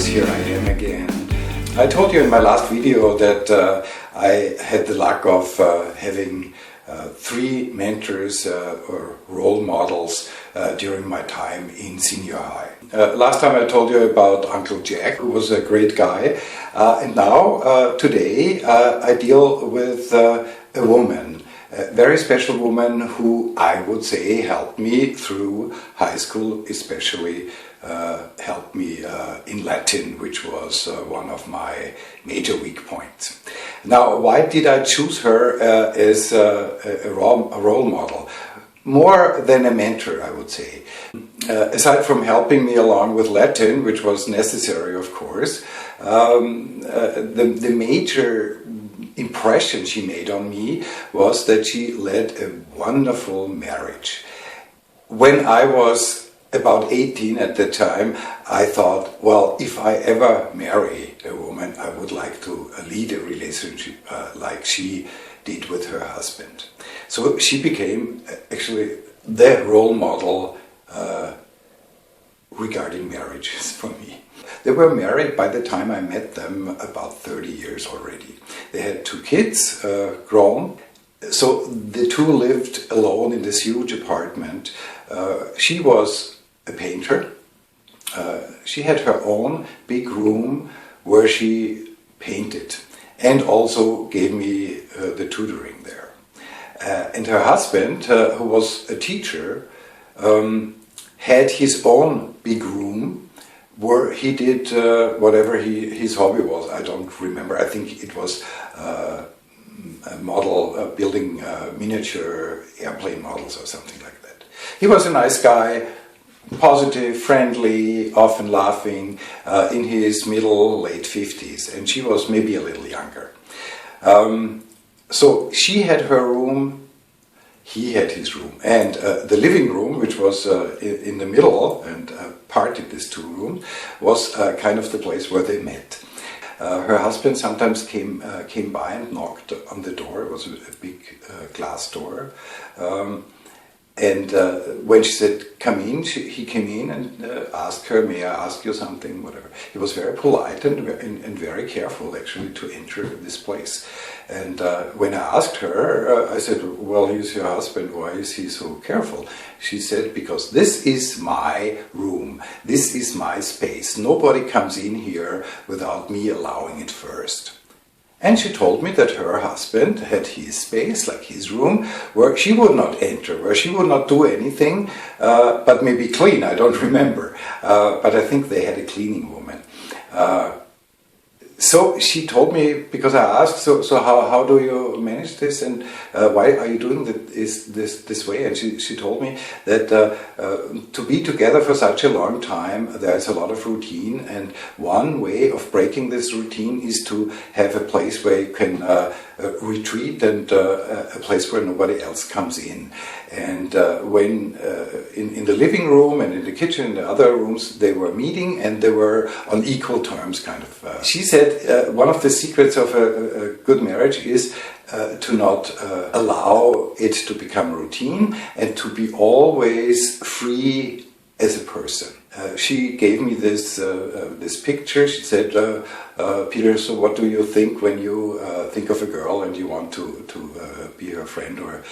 here I am again. I told you in my last video that I had the luck of having three mentors or role models during my time in senior high. Last time I told you about Uncle Jack, who was a great guy, and now today I deal with a woman, a very special woman who I would say helped me through high school, especially helped me in Latin, which was one of my major weak points. Now, why did I choose her as a role model? More than a mentor, I would say. Aside from helping me along with Latin, which was necessary, of course, the major impression she made on me was that she led a wonderful marriage. When I was about 18 at the time, I thought, well, if I ever marry a woman, I would like to lead a relationship like she did with her husband. So she became actually the role model regarding marriages for me. They were married by the time I met them about 30 years already. They had two kids, grown. So the two lived alone in this huge apartment. She was a painter. She had her own big room where she painted and also gave me the tutoring there. And her husband, who was a teacher, had his own big room where he did whatever his hobby was. I don't remember. I think it was a model, building miniature airplane models or something like that. He was a nice guy, positive, friendly, often laughing, in his late 50s, and she was maybe a little younger. So she had her room, he had his room, and the living room, which was in the middle and parted these two rooms, was kind of the place where they met. Her husband sometimes came by and knocked on the door. It was a big glass door. And when she said, come in, he came in and asked her, may I ask you something, whatever. He was very polite and very careful, actually, to enter this place. And when I asked her, I said, well, he's your husband, why is he so careful? She said, because this is my room, this is my space. Nobody comes in here without me allowing it first. And she told me that her husband had his space, like his room, where she would not enter, where she would not do anything, but maybe clean, I don't remember. But I think they had a cleaning woman. So she told me, because I asked, so how do you manage this, and why are you doing this way? And she told me that to be together for such a long time, there's a lot of routine, and one way of breaking this routine is to have a place where you can retreat and a place where nobody else comes in. And when in the living room and in the kitchen and the other rooms, they were meeting and they were on equal terms, kind of. She said one of the secrets of a good marriage is to not allow it to become routine and to be always free as a person. She gave me this picture. She said, Peter, so what do you think when you think of a girl and you want to be her friend or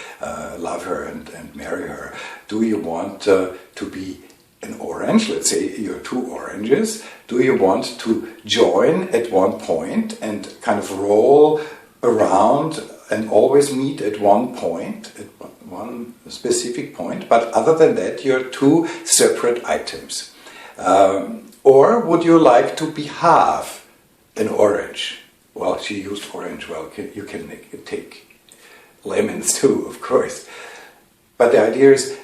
love her and marry her? Do you want to be an orange? Let's say you're two oranges. Do you want to join at one point and kind of roll around and always meet at one point, at one specific point, but other than that, you're two separate items? Or would you like to be half an orange? Well, she used orange. Well, you can take lemons too, of course. But the idea is,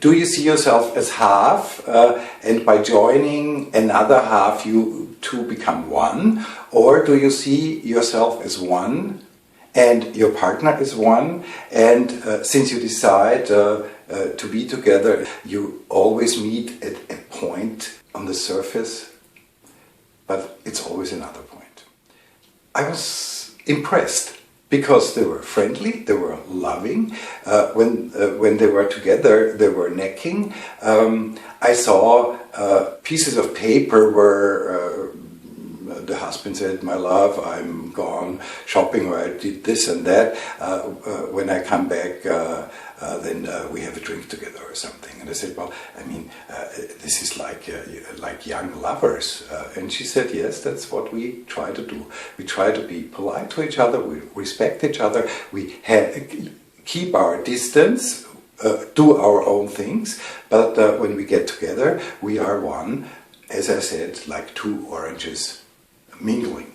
do you see yourself as half, and by joining another half, you two become one? Or do you see yourself as one, and your partner is one, and since you decide to be together, you always meet at a point on the surface, but it's always another point. I was impressed because they were friendly, they were loving. When they were together, they were necking. I saw pieces of paper where the husband said, "My love, I'm gone shopping, or I did this and that. When I come back, then we have a drink together or something." And I said, "Well, I mean, this is like young lovers." And she said, "Yes, that's what we try to do. We try to be polite to each other. We respect each other. We keep our distance, do our own things. But when we get together, we are one. As I said, like two oranges mingling."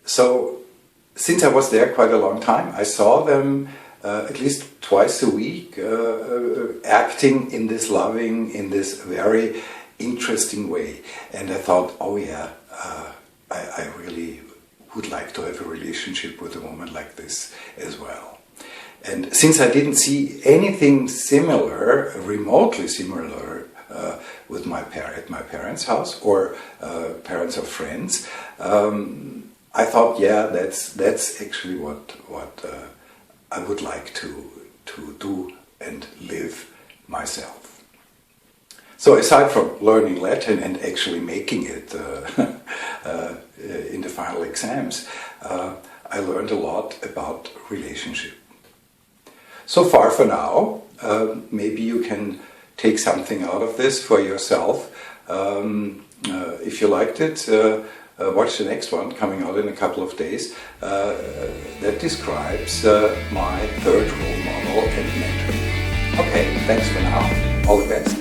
So, since I was there quite a long time, I saw them at least twice a week acting in this loving, in this very interesting way. And I thought, oh yeah, I really would like to have a relationship with a woman like this as well. And since I didn't see anything similar, remotely similar, with my parents' house or parents of friends, I thought, yeah, that's actually what I would like to do and live myself. So aside from learning Latin and actually making it in the final exams, I learned a lot about relationship. So far for now, maybe you can take something out of this for yourself. If you liked it, watch the next one coming out in a couple of days that describes my third role model and mentor. Okay, thanks for now. All the best.